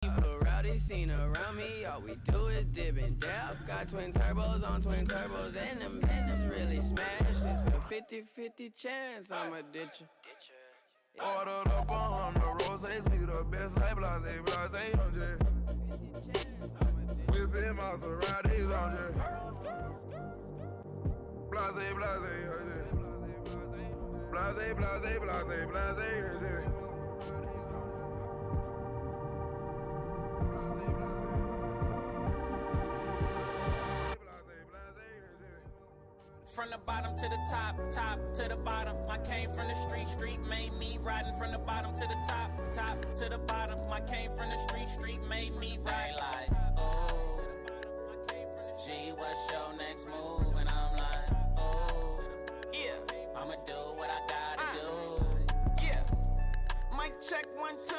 Rowdy scene around me, all we do is dip and dab. Got twin turbos on twin turbos, and them really smash. It's a 50-50 chance I'ma ditch you. Ordered up 100 roses, we the best like blase, blase, whipping Maseratis on you. Blase, blase, blase, blase, blase, blase. From the bottom to the top, top to the bottom. I came from the street made me riding from the bottom to the top, top to the bottom. I came from the street made me ride like, oh, G, what's your next move? And I'm like, oh, yeah, I'ma do what I gotta do, yeah. Mic check 1, 2,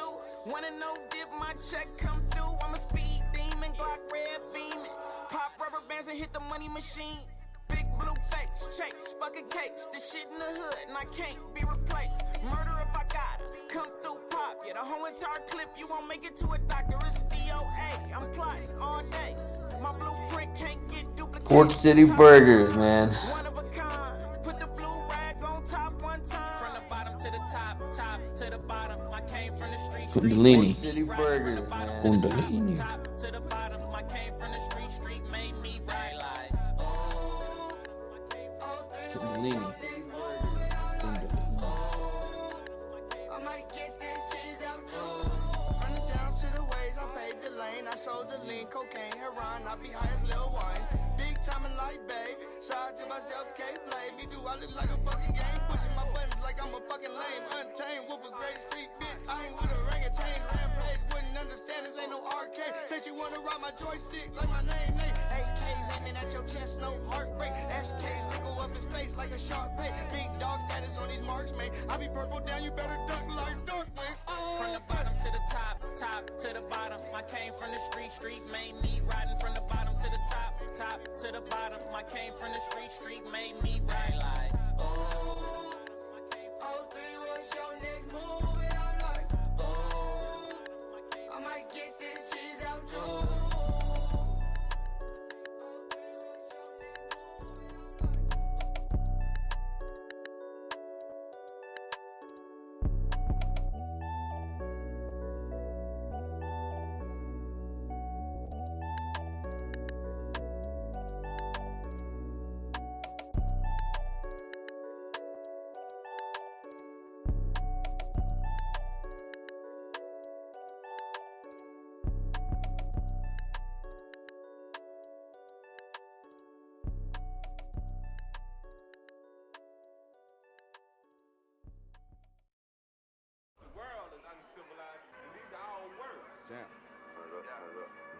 wanna know did my check come through? I'm a speed demon, Glock red beaming, pop rubber bands and hit the money machine. Big blue face, chase, fucking case. This shit in the hood and I can't be replaced. Murder if I got it, come through pop. Yeah, the whole entire clip, you won't make it to a doctor. It's DOA, I'm plotting all day. My blueprint can't get duplicated. Port City Burgers, man. One of a kind. Put the blue rag on top one time. From the bottom to the top, top to the bottom. I came from the street. Kundalini City Burgers, man. Kundalini. Top to the bottom. I came from the street made me ride like. Kundalini. I might get this cheese out. Running down to the ways, I paved the lane. I sold the lean, cocaine, heroin. I be high as Lil Wayne. Big time and light, babe. Side to myself, can't play me. Do I look like a fucking game? Pushing my buttons like I'm a fucking lame. Untamed with a great street bitch. I ain't with a ring of change. Rampage wouldn't understand this ain't no arcade. Said she wanna ride my joystick like my name, Nate. AKs aiming at your chest, no heartbreak. SKs wrinkle up his face like a sharp pay. Big dog status on these marks, man. I be purple down, you better duck like Darkwing. From the bottom to the top, top to the bottom. I came from the street made me riding from the bottom to the top, top to the bottom. I came from the street made me ride like, oh. Oh, 3, what's your next move? And I'm like, oh, I might get this cheese out, too.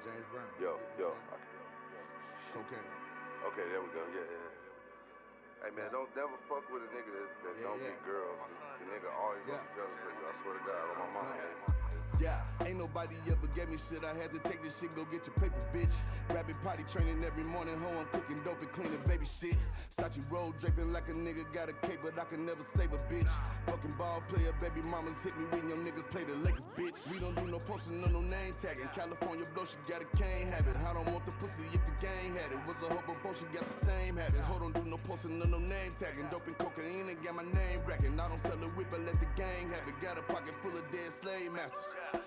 James Brown. Yo. Cocaine. Okay, there we go. Yeah. Hey man, don't never fuck with a nigga that don't get girls. The nigga always gonna be jealous of you. I swear to God, on my mama. Yeah, ain't nobody ever gave me shit. I had to take this shit, go get your paper, bitch. Rapid potty training every morning, ho, I'm cooking dope and cleaning baby shit. Sachi roll draping like a nigga got a cape, but I can never save a bitch. Fucking ball player, baby mamas hit me when your niggas play the Lakers, bitch. We don't do no posting, no name tagging. California blow, she got a cane habit. I don't want the pussy if the gang had it. Was a hope before she got the same habit. Hold on, do no posting, no name tagging. Dope and cocaine and got my name racking. I don't sell a whip, I let the gang have it. Got a pocket full of dead slave masters.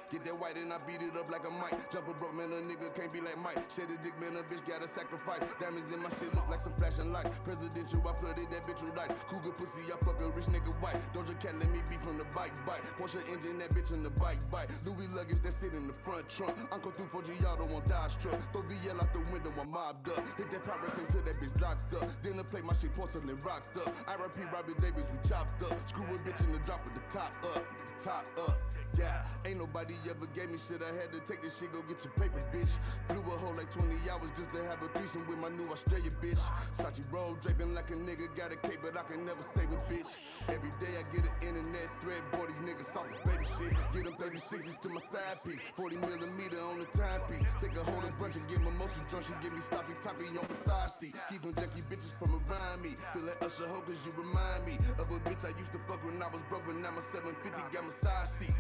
Get that white and I beat it up like a mic. Jump a broke man, a nigga can't be like Mike. Shed a dick man, a bitch gotta sacrifice. Diamonds in my shit look like some flashing lights. Presidential, I flooded that bitch with lights. Cougar pussy, I fuck a rich nigga white. Doja Cat let me be from the bike. Porsche engine, that bitch in the bike. Louis luggage that sit in the front trunk. Uncle through 4G, y'all don't want Dodge truck. Throw VL out the window, I'm mobbed up. Hit that power till that bitch locked up. Then I play my shit porcelain rocked up. RIP Robbie Davis, we chopped up. Screw a bitch in the drop with the top up. Top up. Yeah, ain't nobody ever gave me shit. I had to take this shit, go get your paper, bitch. Flew a whole like 20 hours just to have a threesome with my new Australia bitch. Sachi roll draping like a nigga got a cape, but I can never save a bitch. Every day I get an internet thread, boy, these niggas soft as baby shit. Get them 36s to my side piece, 40 millimeter on the timepiece. Take a whole bunch and get my motion drunk. She give me sloppy toppy on the side seat. Keep them junkie bitches from around me. Feel like Usher Ho, cause you remind me of a bitch I used to fuck when I was broke, but now my 750 got massage seats.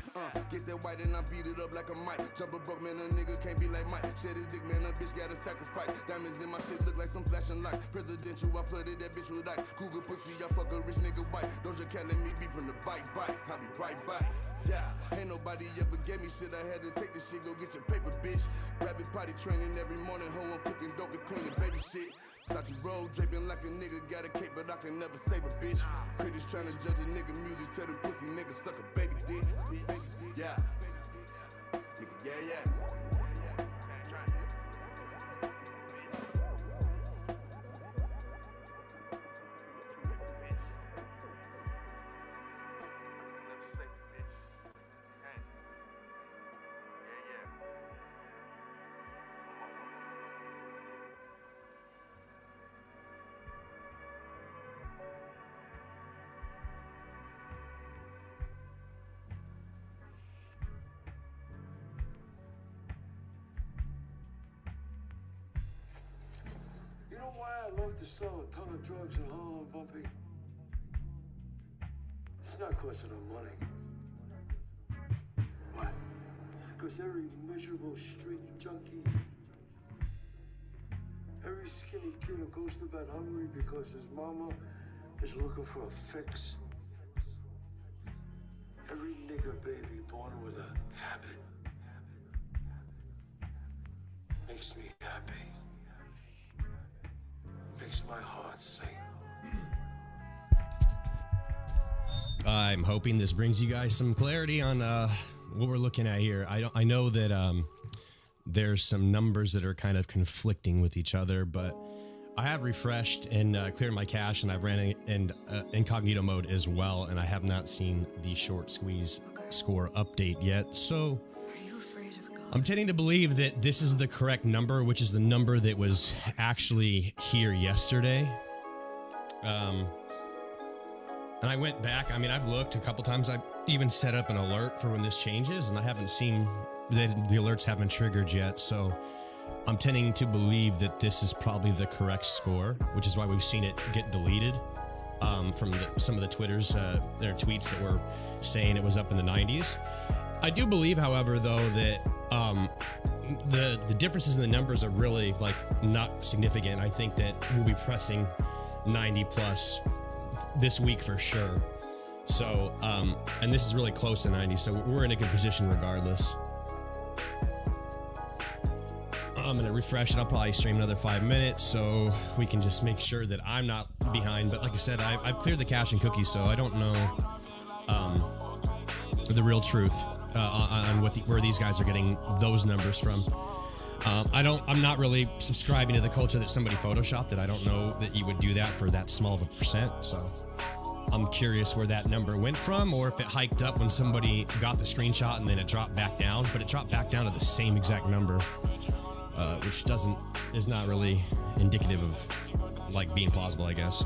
Get that white and I beat beat it up like a mic. Jump a broke man, a nigga can't be like Mike. Shed his dick, man, a bitch gotta sacrifice. Diamonds in my shit look like some flashing light. Presidential, I flooded that bitch with ice. Cougar pussy, I fuck a rich nigga white. Doja Cat let me be from the bite. I'll be right back. Yeah, ain't nobody ever gave me shit. I had to take this shit, go get your paper, bitch. Rabbit potty training every morning, hoe, I'm cooking dope and cleaning baby shit. Sachi roll, draping like a nigga, got a cape, but I can never save a bitch. Critics trying to judge a nigga music, tell the pussy nigga suck a baby dick. Yeah, nigga, yeah. You know why I love to sell a ton of drugs in Harlem, Bumpy? It's not cause of the money. What? Because every miserable street junkie, every skinny kid who goes to bed hungry because his mama is looking for a fix, every nigger baby born with a habit makes me happy. Makes my heart sing. I'm hoping this brings you guys some clarity on what we're looking at here. I know that there's some numbers that are kind of conflicting with each other, but I have refreshed and cleared my cache, and I've ran in incognito mode as well, and I have not seen the short squeeze score update yet. So I'm tending to believe that this is the correct number, which is the number that was actually here yesterday. And I went back. I mean, I've looked a couple times. I've even set up an alert for when this changes, and I haven't seen that the alerts haven't triggered yet. So I'm tending to believe that this is probably the correct score, which is why we've seen it get deleted from some of the Twitters, their tweets that were saying it was up in the 90s. I do believe, however, though, that the differences in the numbers are really not significant. I think that we'll be pressing 90 plus this week for sure. So, and this is really close to 90, so we're in a good position regardless. I'm going to refresh it. I'll probably stream another 5 minutes so we can just make sure that I'm not behind. But like I said, I've cleared the cache and cookies, so I don't know the real truth on where these guys are getting those numbers from. I'm not really subscribing to the culture that somebody photoshopped it. I don't know that you would do that for that small of a percent. So I'm curious where that number went from, or if it hiked up when somebody got the screenshot and then it dropped back down, but it dropped back down to the same exact number, which is not really indicative of being plausible, I guess.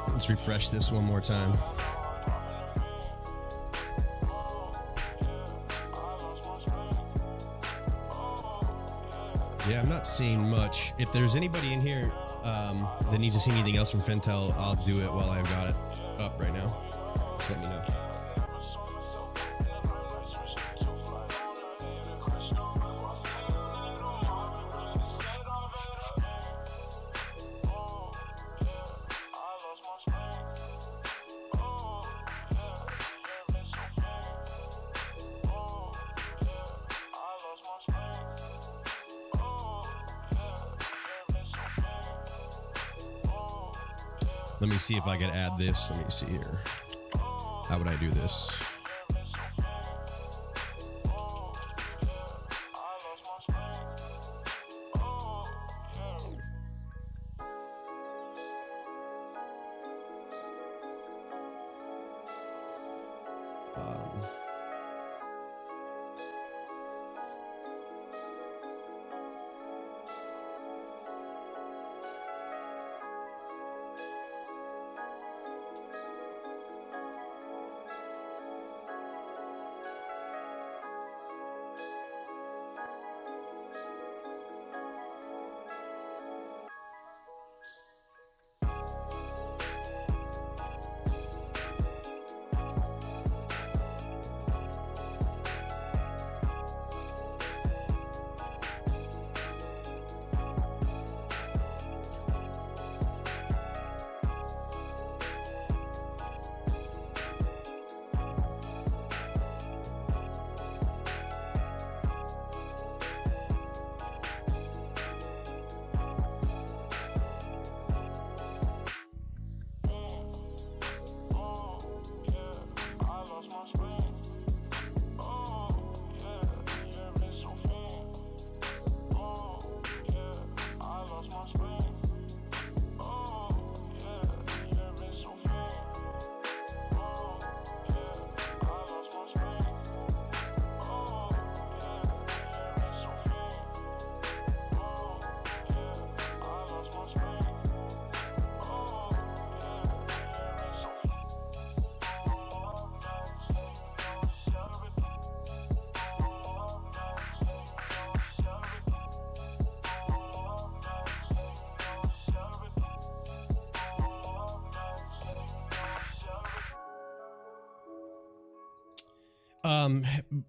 Let's refresh this one more time. Yeah, I'm not seeing much. If there's anybody in here that needs to see anything else from Fintel, I'll do it while I've got it up right now. Just let me know. Let me see if I can add this. Let me see here. How would I do this?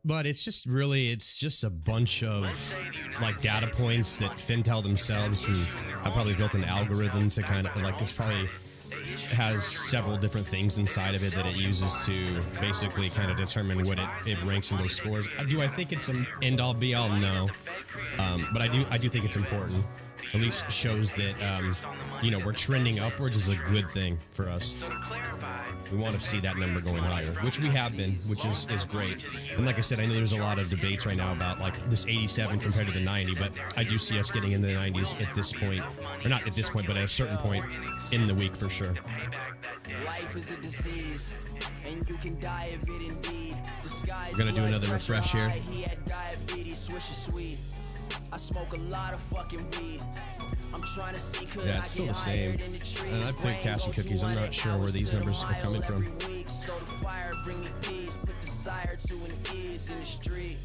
But it's just a bunch of like data points that FinTel themselves and I probably built an algorithm to kind of like it's probably has several different things inside of it that it uses to basically kind of determine what it ranks in those scores. Do I think it's an end all be all? No, but I do think it's important. At least shows that we're trending upwards is a good thing for us. We want to see that number going higher, which we have been, which is great. And like I said, I know there's a lot of debates right now about like this 87 compared to the 90, but I do see us getting into the 90s at this point, or not at this point, but at a certain point in the week for sure. Life is a disease, and you can die of it indeed. We're gonna do another refresh here. He had diabetes, swish is sweet. I smoke a lot of fucking weed. I'm trying to see could yeah, it's still the same. And I've played Cash and Cookies. I'm not sure where these numbers are coming from. So the fire bring me peace, put desire to an ease in the street.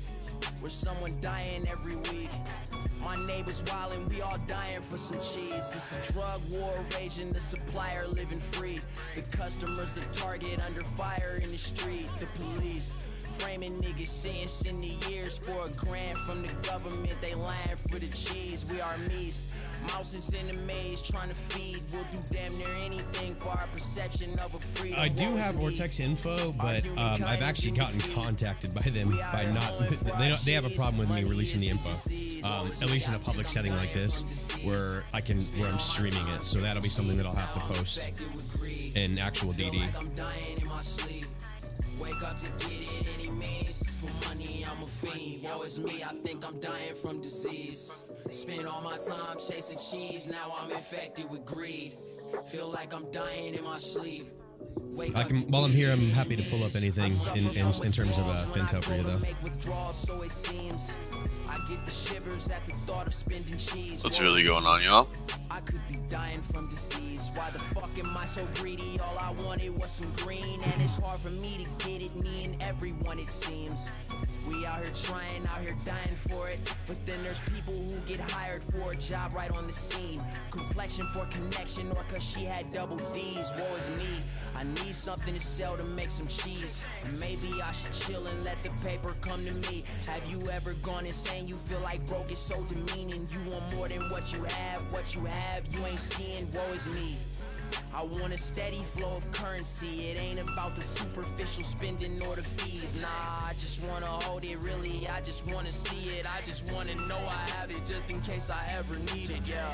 Where someone dying every week. My neighbors wildin', we all dying for some cheese. It's a drug war raging, the supplier living free. The customers the target under fire in the street. The police framing niggas sentencing the years for $1,000 from the government. They lying for the cheese. We are me's. Mouses in the maze trying to feed. We'll do damn near anything for our perception of a freedom. I do have Vortex info, but I've actually gotten contacted by them by not. They have a problem with me releasing the info, at least in a public setting like this, where I'm streaming it. So that'll be something that I'll have to post in actual DD. Wake up to get it any means. For money, I'm a fiend. Woe is me, I think I'm dying from disease. Spend all my time chasing cheese. Now I'm infected with greed. Feel like I'm dying in my sleep. While I'm here, I'm happy to pull up anything in terms of FinTel for you, though. What's really going on, y'all? I could be dying from disease. Why the fuck am I so greedy? All I wanted was some green, and it's hard for me to get it. Me and everyone, it seems. We out here trying, out here dying for it. But then there's people who get hired for a job right on the scene. Complexion for connection, or cause she had double D's. Woe is me. I need something to sell to make some cheese. Or maybe I should chill and let the paper come to me. Have you ever gone insane? You feel like broke is so demeaning. You want more than what you have you ain't seeing. Woe is me. I want a steady flow of currency. It ain't about the superficial spending or the fees. Nah, I just wanna hold it, really. I just wanna see it. I just wanna know I have it just in case I ever need it, yeah.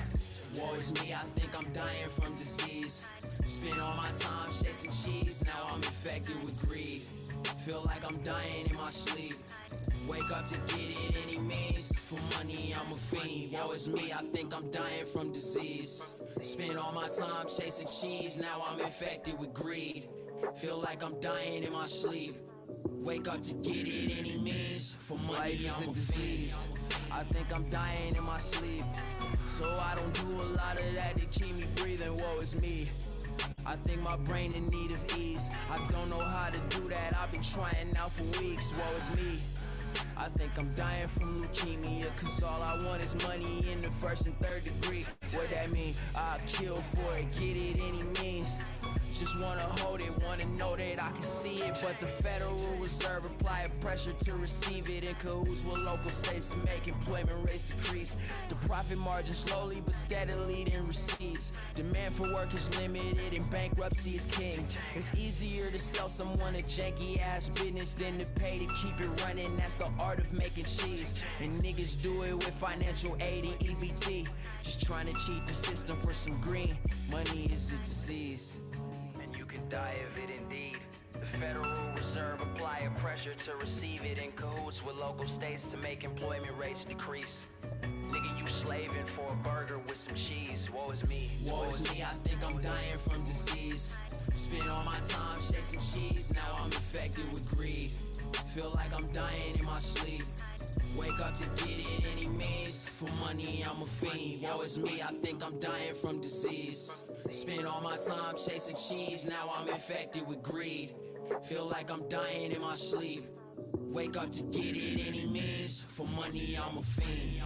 Woe is me, I think I'm dying from disease. Spend all my time chasing cheese. Now I'm infected with greed. Feel like I'm dying in my sleep. Wake up to get it any means. For money, I'm a fiend. Woe is me, I think I'm dying from disease. Spend all my time chasing cheese. Now I'm infected with greed. Feel like I'm dying in my sleep. Wake up to get it any means. For money, I'm a disease. I think I'm dying in my sleep. So I don't do a lot of that to keep me breathing. Woe is me. I think my brain in need of ease. I don't know how to do that. I've been trying now for weeks. Woe is me. I think I'm dying from leukemia. Cause all I want is money in the first and third degree. What that mean? I'll kill for it, get it any means. Just wanna hold it, wanna know that I can see it. But the Federal Reserve apply a pressure to receive it. In cahoots with local states to make employment rates decrease. The profit margin slowly but steadily then recedes. Demand for work is limited and bankruptcy is king. It's easier to sell someone a janky ass business than to pay to keep it running. That's the art of making cheese. And niggas do it with financial aid and EBT. Just trying to cheat the system for some green. Money is a disease. Could die of it indeed. The Federal Reserve apply a pressure to receive it. In cahoots with local states to make employment rates decrease. Nigga, you slaving for a burger with some cheese. Woe is me. Woe is me, I think I'm dying from disease. Spend all my time chasing cheese. Now I'm infected with greed. Feel like I'm dying in my sleep. Wake up to get it any means. For money, I'm a fiend. Woe is me, I think I'm dying from disease. Spend all my time chasing cheese. Now I'm infected with greed. Feel like I'm dying in my sleep. Wake up to get it any means. For money, I'm a fiend.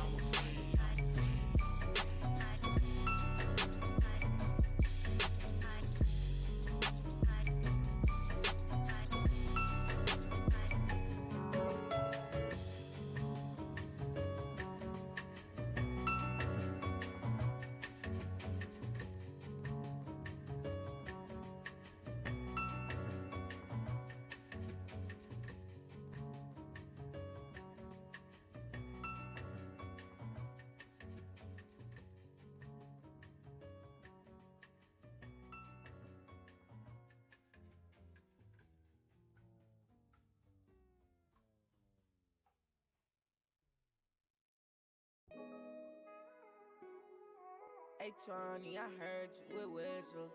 Hey Tony, I heard you with whistle.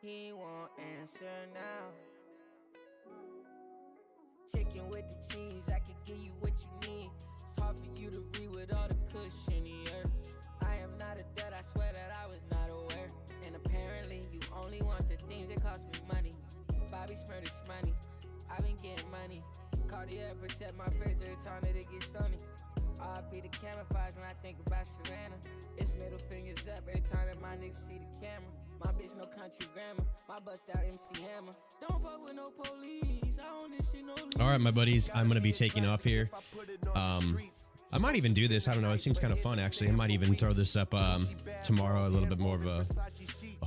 He won't answer now. Chicken with the cheese, I can give you what you need. It's hard for you to read with all the cushion in the earth. I am not a dud, I swear that I was not aware. And apparently you only want the things that cost me money. Bobby Smurdish money, I've been getting money. Cartier protect my face every time that it gets sunny. RP the camouflage when I think about Savannah. It's middle fingers up every time that my niggas see the camera. My bitch no country grammar, my bust out MC Hammer. Don't fuck with no police, I own this shit no lease. All right, my buddies, I'm gonna be taking off here. I might even do this. I don't know. It seems kind of fun, actually. I might even throw this up tomorrow, a little bit more of a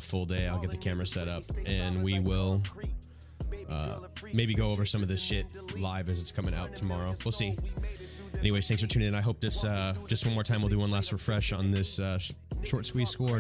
full day. I'll get the camera set up, and we will maybe go over some of this shit live as it's coming out tomorrow. We'll see. Anyways, thanks for tuning in. I hope this, just one more time, we'll do one last refresh on this short squeeze score.